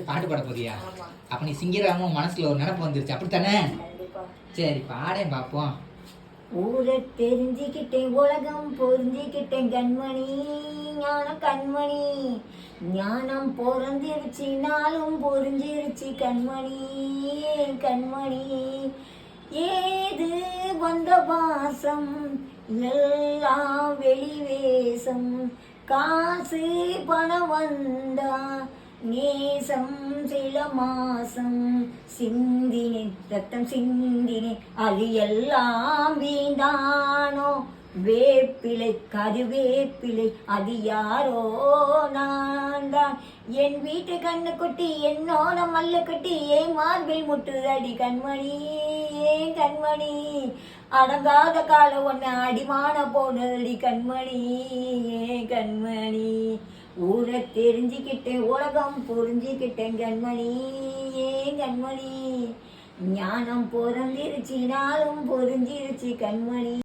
பாட்டு பாட போறியா? அப்ப நீ சிங்கராம மனசுல ஒரு நினைப்பு வந்துருச்சு அப்படித்தானே? சரி பாடேன் பாப்போம். ஊரை தெரிஞ்சுக்கிட்டேன், உலகம் புரிஞ்சுக்கிட்டேன் கண்மணி, ஞான கண்மணி. ஞானம் பிறந்திருச்சு, நாளும் புரிஞ்சிருச்சு கண்மணி, கண்மணி. ஏது வந்த பாசம், எல்லாம் வெளிவேசம். காசு பணம் வந்தா நேசம் சில மாசம். சிந்தினே ரத்தம் சிந்தினே, அது எல்லாம் வீண்டானோ. வேப்பிலை கருவேப்பிலை, அது யாரோ நான் தான். என் வீட்டு கண்ணு கொட்டி என்னோட மல்ல கட்டி ஏன் மார்பில் முட்டுதடி கண்மணி, ஏன் கண்மணி. அடங்காத கால ஒன்று அடிமான போனதடி கண்மணி, ஏன் கண்மணி. ஊரை தெரிஞ்சுக்கிட்டேன், உலகம் புரிஞ்சுக்கிட்டேன் கண்மணி, ஏன் கண்மணி. ஞானம் பிறந்திருச்சு, நாளும் புரிஞ்சிருச்சு கண்மணி.